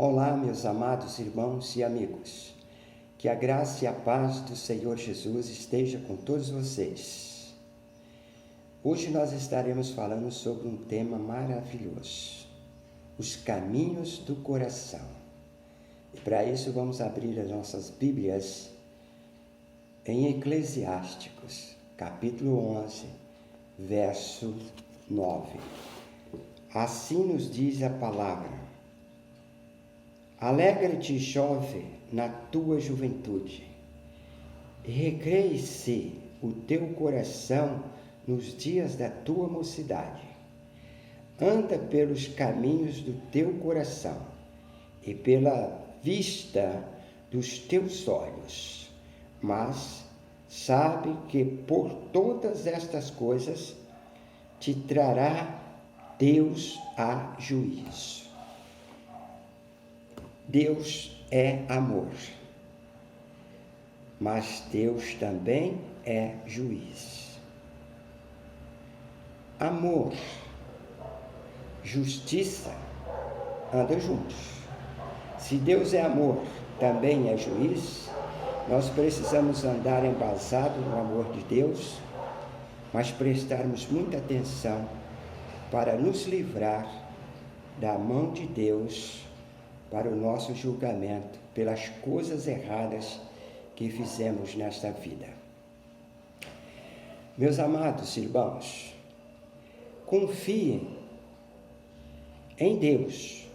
Olá, meus amados irmãos e amigos. Que a graça e a paz do Senhor Jesus esteja com todos vocês. Hoje nós estaremos falando sobre um tema maravilhoso: os caminhos do coração. E para isso vamos abrir as nossas Bíblias em Eclesiásticos, capítulo 11, verso 9. Assim nos diz a palavra: alegra-te, jovem, na tua juventude, e recreie-se o teu coração nos dias da tua mocidade. Anda pelos caminhos do teu coração e pela vista dos teus olhos, mas sabe que por todas estas coisas te trará Deus a juízo. Deus é amor, mas Deus também é juiz. Amor, justiça andam juntos. Se Deus é amor, também é juiz, nós precisamos andar embasados no amor de Deus, mas prestarmos muita atenção para nos livrar da mão de Deus para o nosso julgamento pelas coisas erradas que fizemos nesta vida. Meus amados irmãos, confiem em Deus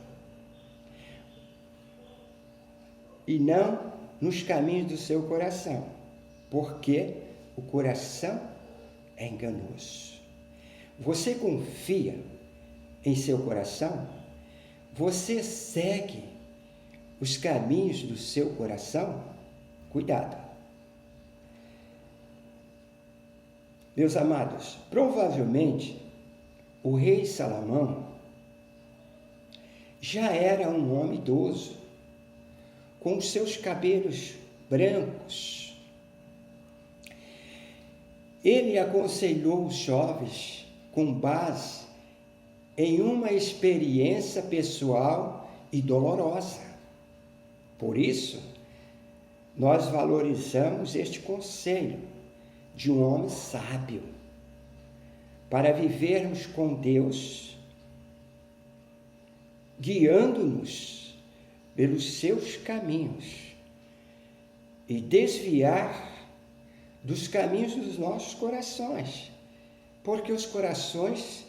e não nos caminhos do seu coração, porque o coração é enganoso. Você confia em seu coração? Você segue os caminhos do seu coração? Cuidado. Meus amados, provavelmente o rei Salomão já era um homem idoso, com os seus cabelos brancos. Ele aconselhou os jovens com base em uma experiência pessoal e dolorosa. Por isso, nós valorizamos este conselho de um homem sábio, para vivermos com Deus, guiando-nos pelos seus caminhos e desviar dos caminhos dos nossos corações, porque os corações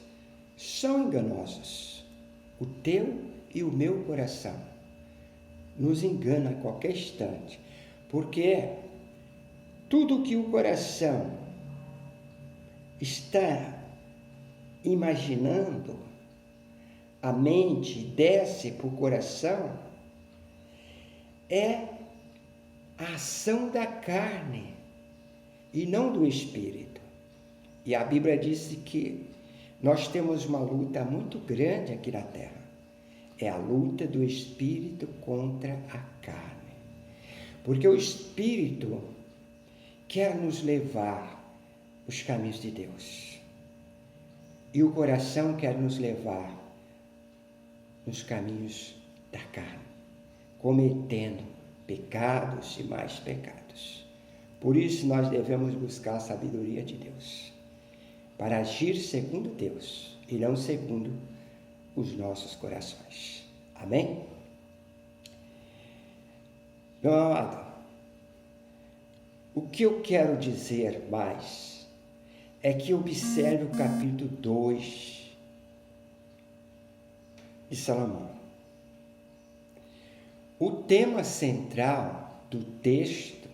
são enganosos. O teu e o meu coração nos engana a qualquer instante, porque tudo que o coração está imaginando, a mente desce para o coração, é a ação da carne e não do espírito. E a Bíblia diz que nós temos uma luta muito grande aqui na terra. É a luta do espírito contra a carne. Porque o espírito quer nos levar os caminhos de Deus. E o coração quer nos levar nos caminhos da carne, cometendo pecados e mais pecados. Por isso nós devemos buscar a sabedoria de Deus, para agir segundo Deus e não segundo os nossos corações. Amém? Meu amado, o que eu quero dizer mais é que observe o capítulo 2 de Salomão. O tema central do texto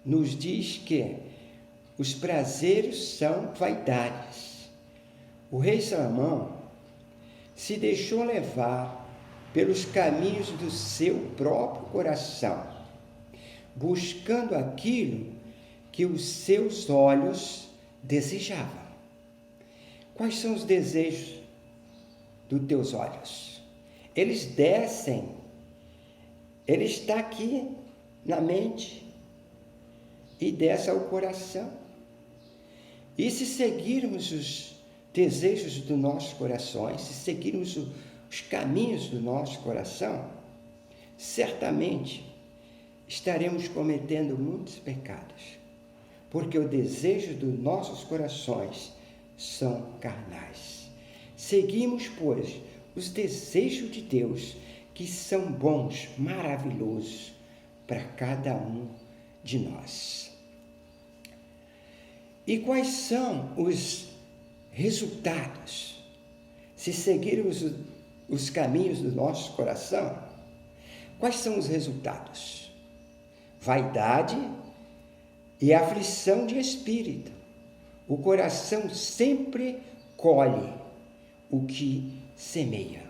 nos diz que os prazeres são vaidades. O rei Salomão se deixou levar pelos caminhos do seu próprio coração, buscando aquilo que os seus olhos desejavam. Quais são os desejos dos teus olhos? Eles descem, ele está aqui na mente e desce ao coração. E se seguirmos os desejos dos nossos corações, se seguirmos os caminhos do nosso coração, certamente estaremos cometendo muitos pecados, porque o desejo dos nossos corações são carnais. Seguimos, pois, os desejos de Deus, que são bons, maravilhosos para cada um de nós. E quais são os resultados se seguirmos os caminhos do nosso coração? Quais são os resultados? Vaidade e aflição de espírito. O coração sempre colhe o que semeia.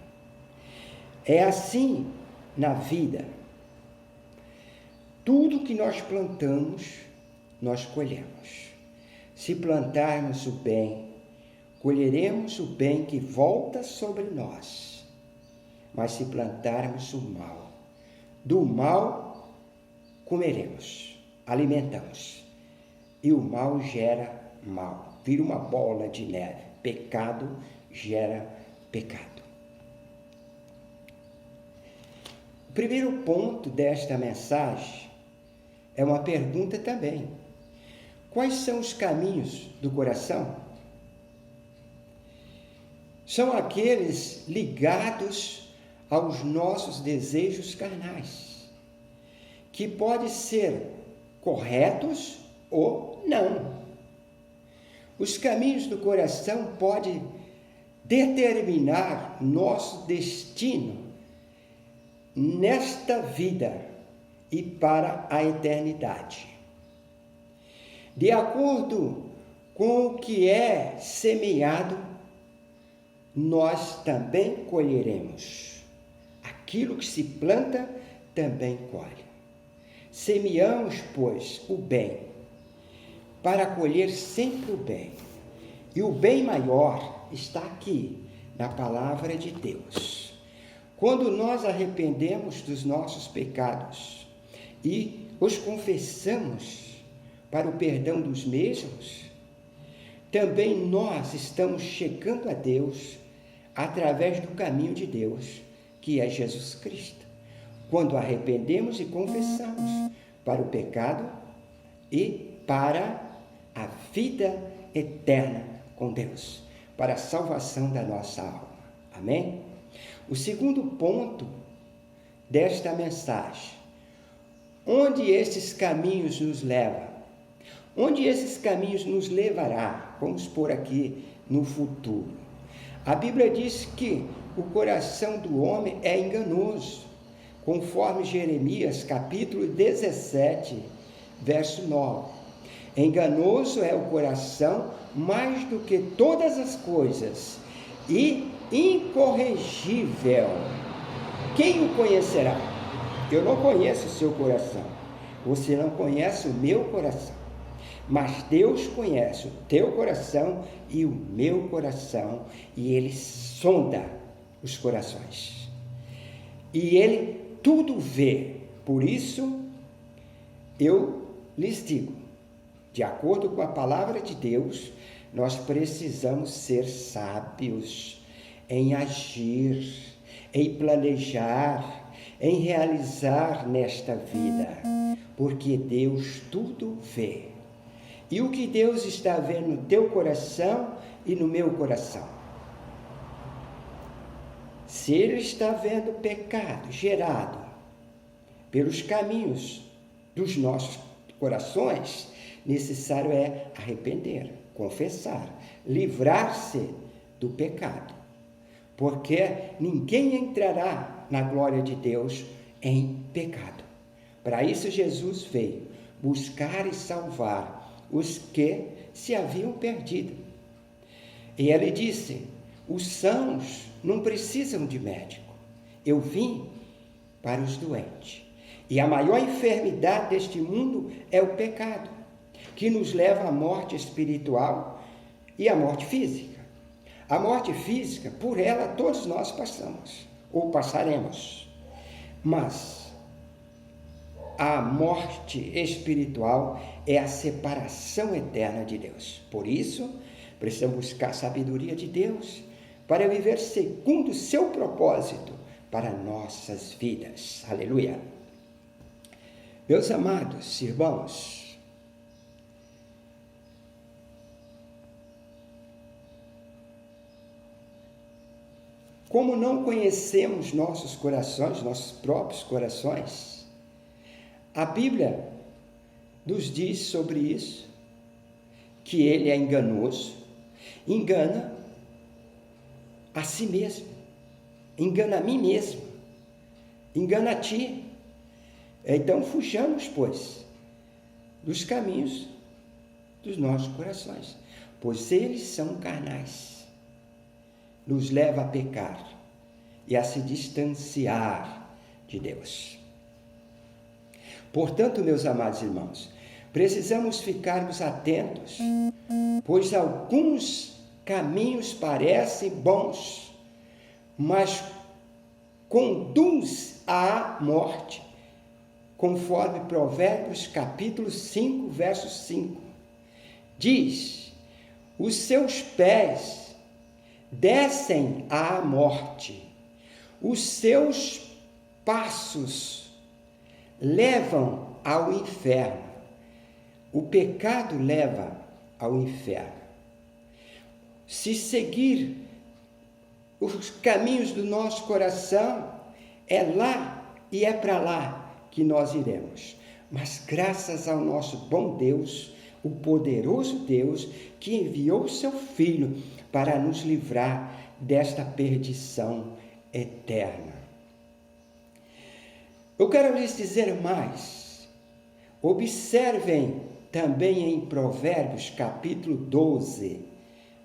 É assim na vida. Tudo que nós plantamos, nós colhemos. Se plantarmos o bem, colheremos o bem que volta sobre nós. Mas se plantarmos o mal, do mal comeremos, alimentamos. E o mal gera mal, vira uma bola de neve. Pecado gera pecado. O primeiro ponto desta mensagem é uma pergunta também. Quais são os caminhos do coração? São aqueles ligados aos nossos desejos carnais, que podem ser corretos ou não. Os caminhos do coração podem determinar nosso destino nesta vida e para a eternidade. De acordo com o que é semeado, nós também colheremos. Aquilo que se planta, também colhe. Semeamos, pois, o bem, para colher sempre o bem. E o bem maior está aqui, na palavra de Deus. Quando nós arrependemos dos nossos pecados e os confessamos para o perdão dos mesmos, também nós estamos chegando a Deus através do caminho de Deus, que é Jesus Cristo. Quando arrependemos e confessamos para o pecado e para a vida eterna com Deus, para a salvação da nossa alma. Amém? O segundo ponto desta mensagem: onde esses caminhos nos levam? Onde esses caminhos nos levará? Vamos pôr aqui no futuro. A Bíblia diz que o coração do homem é enganoso, conforme Jeremias capítulo 17, verso 9. Enganoso é o coração mais do que todas as coisas e incorrigível. Quem o conhecerá? Eu não conheço o seu coração. Você não conhece o meu coração. Mas Deus conhece o teu coração e o meu coração, e Ele sonda os corações. E Ele tudo vê. Por isso, eu lhes digo, de acordo com a palavra de Deus, nós precisamos ser sábios em agir, em planejar, em realizar nesta vida, porque Deus tudo vê. E o que Deus está vendo no teu coração e no meu coração? Se Ele está vendo pecado gerado pelos caminhos dos nossos corações, necessário é arrepender, confessar, livrar-se do pecado. Porque ninguém entrará na glória de Deus em pecado. Para isso Jesus veio buscar e salvar os que se haviam perdido. E Ele disse: os sãos não precisam de médico. Eu vim para os doentes. E a maior enfermidade deste mundo é o pecado, que nos leva à morte espiritual e à morte física. A morte física, por ela todos nós passamos, ou passaremos. Mas a morte espiritual é a separação eterna de Deus. Por isso, precisamos buscar a sabedoria de Deus para viver segundo o seu propósito para nossas vidas. Aleluia! Meus amados irmãos, como não conhecemos nossos corações, nossos próprios corações, a Bíblia nos diz sobre isso, que ele é enganoso, engana a si mesmo, engana a mim mesmo, engana a ti. Então fujamos, pois, dos caminhos dos nossos corações, pois eles são carnais, nos leva a pecar e a se distanciar de Deus. Portanto, meus amados irmãos, precisamos ficarmos atentos, pois alguns caminhos parecem bons, mas conduz à morte, conforme Provérbios capítulo 5, verso 5. Diz: os seus pés descem à morte, os seus passos levam ao inferno. O pecado leva ao inferno. Se seguir os caminhos do nosso coração, é lá e é para lá que nós iremos. Mas graças ao nosso bom Deus, o poderoso Deus, que enviou o seu Filho para nos livrar desta perdição eterna. Eu quero lhes dizer mais. Observem também em Provérbios capítulo 12,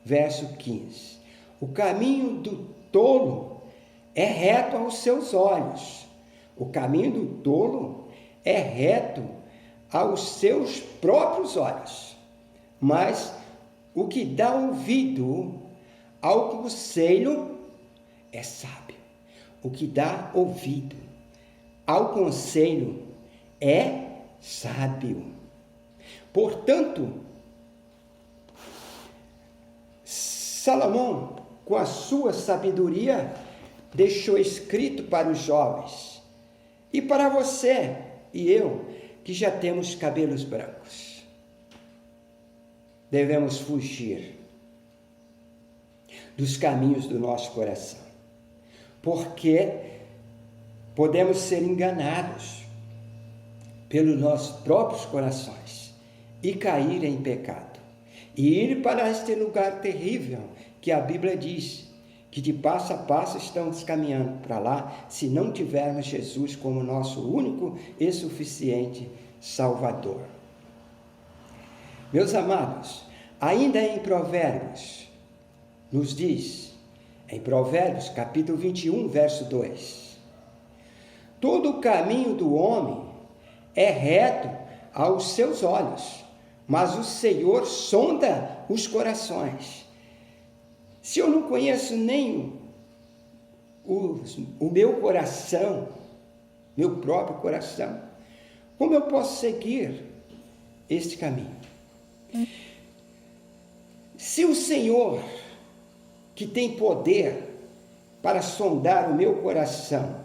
verso 15. O caminho do tolo é reto aos seus olhos. O caminho do tolo é reto aos seus próprios olhos. Mas o que dá ouvido ao conselho é sábio. O que dá ouvido ao conselho é sábio. Portanto, Salomão, com a sua sabedoria, deixou escrito para os jovens e para você e eu, que já temos cabelos brancos. Devemos fugir dos caminhos do nosso coração, porque podemos ser enganados pelos nossos próprios corações e cair em pecado, e ir para este lugar terrível que a Bíblia diz, que de passo a passo estamos caminhando para lá, se não tivermos Jesus como nosso único e suficiente Salvador. Meus amados, ainda em Provérbios, nos diz, em Provérbios capítulo 21, verso 2, todo o caminho do homem é reto aos seus olhos, mas o Senhor sonda os corações. Se eu não conheço nem o meu coração, meu próprio coração, como eu posso seguir este caminho? Se o Senhor, que tem poder para sondar o meu coração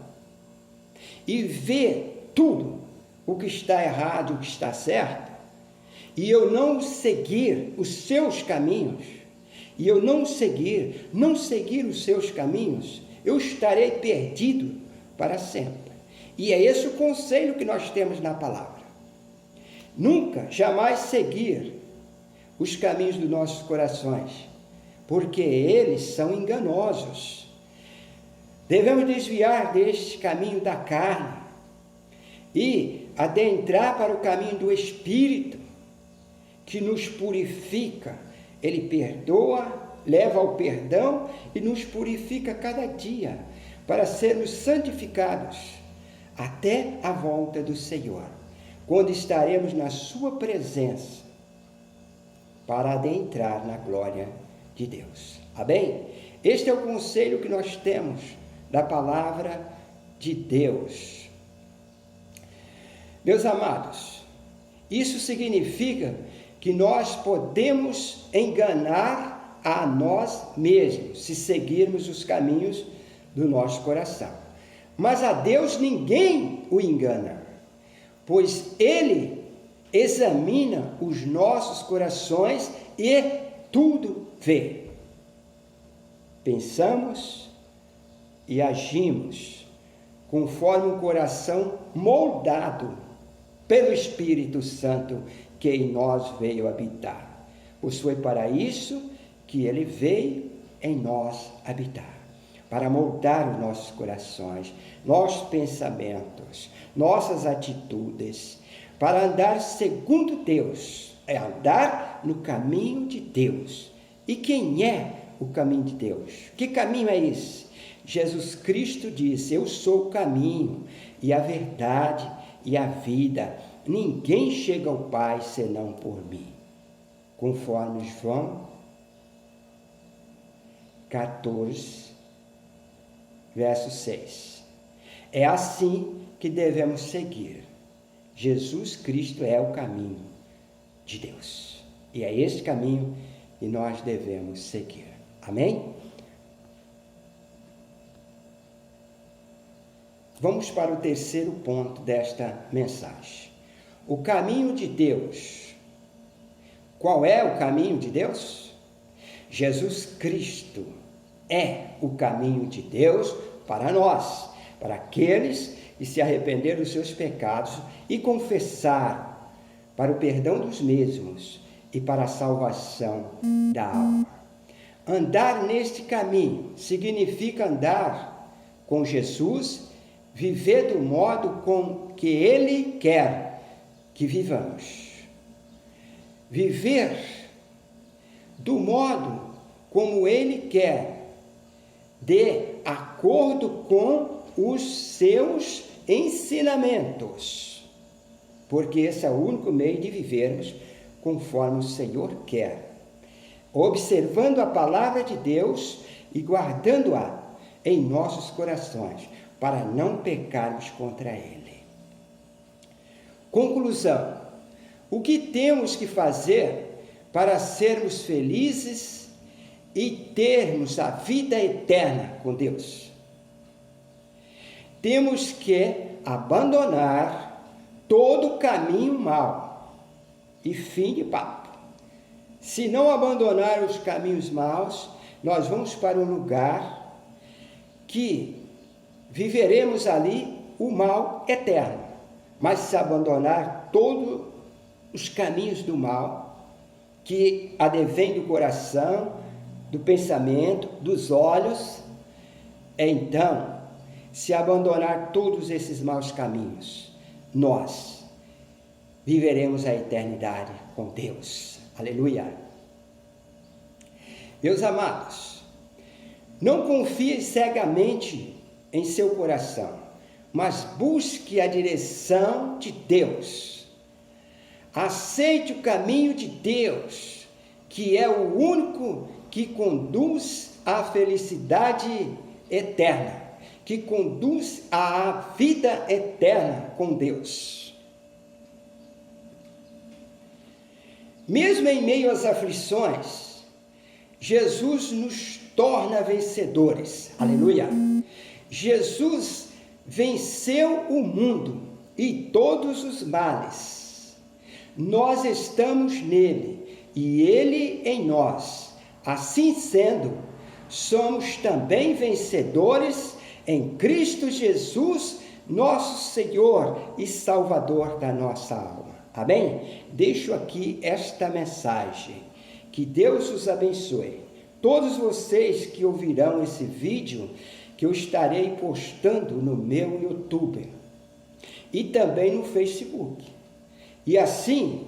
e ver tudo o que está errado, o que está certo, e eu não seguir os seus caminhos, e eu não seguir os seus caminhos, eu estarei perdido para sempre. E é esse o conselho que nós temos na palavra. Nunca, jamais seguir os caminhos dos nossos corações, porque eles são enganosos. Devemos desviar deste caminho da carne e adentrar para o caminho do Espírito, que nos purifica. Ele perdoa, leva ao perdão e nos purifica cada dia para sermos santificados até a volta do Senhor, quando estaremos na sua presença para adentrar na glória de Deus. Amém? Este é o conselho que nós temos da palavra de Deus. Meus amados, isso significa que nós podemos enganar a nós mesmos se seguirmos os caminhos do nosso coração. Mas a Deus ninguém o engana, pois Ele examina os nossos corações e tudo vê. Pensamos e agimos conforme um coração moldado pelo Espírito Santo que em nós veio habitar. Pois foi para isso que Ele veio em nós habitar, para moldar os nossos corações, nossos pensamentos, nossas atitudes, para andar segundo Deus, é andar no caminho de Deus. E quem é o caminho de Deus? Que caminho é esse? Jesus Cristo disse: eu sou o caminho e a verdade e a vida. Ninguém chega ao Pai senão por mim. Conforme João 14, verso 6. É assim que devemos seguir. Jesus Cristo é o caminho de Deus. E é esse caminho que nós devemos seguir. Amém? Vamos para o terceiro ponto desta mensagem. O caminho de Deus. Qual é o caminho de Deus? Jesus Cristo é o caminho de Deus para nós, para aqueles que se arrependeram dos seus pecados e confessar para o perdão dos mesmos e para a salvação da alma. Andar neste caminho significa andar com Jesus, viver do modo com que Ele quer que vivamos. Viver do modo como Ele quer, de acordo com os seus ensinamentos, porque esse é o único meio de vivermos conforme o Senhor quer, observando a palavra de Deus e guardando-a em nossos corações, para não pecarmos contra Ele. Conclusão: o que temos que fazer para sermos felizes e termos a vida eterna com Deus? Temos que abandonar todo o caminho mau. E fim de papo. Se não abandonar os caminhos maus, nós vamos para um lugar que viveremos ali o mal eterno. Mas se abandonar todos os caminhos do mal, que advém do coração, do pensamento, dos olhos, então, se abandonar todos esses maus caminhos, nós viveremos a eternidade com Deus. Aleluia! Meus amados, não confie cegamente em seu coração, mas busque a direção de Deus. Aceite o caminho de Deus, que é o único que conduz à felicidade eterna, que conduz à vida eterna com Deus. Mesmo em meio às aflições, Jesus nos torna vencedores. Aleluia! Jesus venceu o mundo e todos os males. Nós estamos nele e ele em nós. Assim sendo, somos também vencedores em Cristo Jesus, nosso Senhor e Salvador da nossa alma. Amém? Deixo aqui esta mensagem. Que Deus os abençoe. Todos vocês que ouvirão esse vídeo, que eu estarei postando no meu YouTube e também no Facebook. E assim,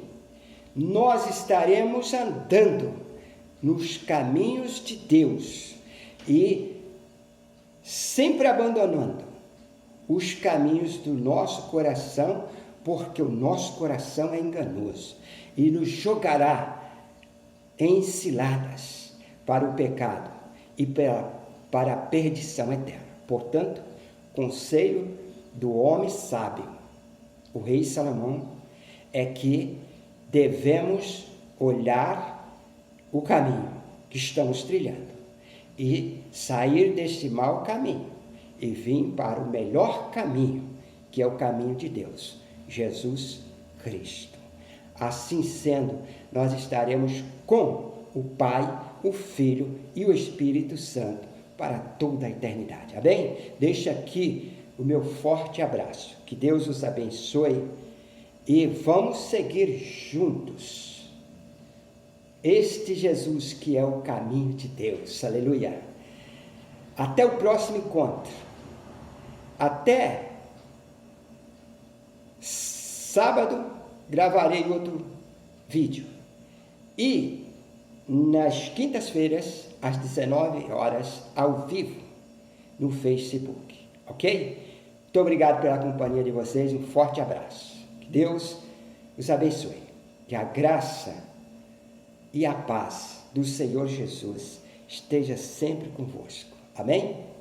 nós estaremos andando nos caminhos de Deus e sempre abandonando os caminhos do nosso coração, porque o nosso coração é enganoso e nos jogará em ciladas para o pecado e para a perdição eterna. Portanto, conselho do homem sábio, o rei Salomão, é que devemos olhar o caminho que estamos trilhando e sair deste mau caminho e vim para o melhor caminho, que é o caminho de Deus, Jesus Cristo. Assim sendo, nós estaremos com o Pai, o Filho e o Espírito Santo para toda a eternidade. Amém? Deixo aqui o meu forte abraço. Que Deus os abençoe e vamos seguir juntos este Jesus que é o caminho de Deus. Aleluia. Até o próximo encontro. Até sábado gravarei outro vídeo. E nas quintas-feiras, às 19 horas, ao vivo, no Facebook. Ok? Muito obrigado pela companhia de vocês. Um forte abraço. Que Deus os abençoe. Que a graça e a paz do Senhor Jesus esteja sempre convosco. Amém?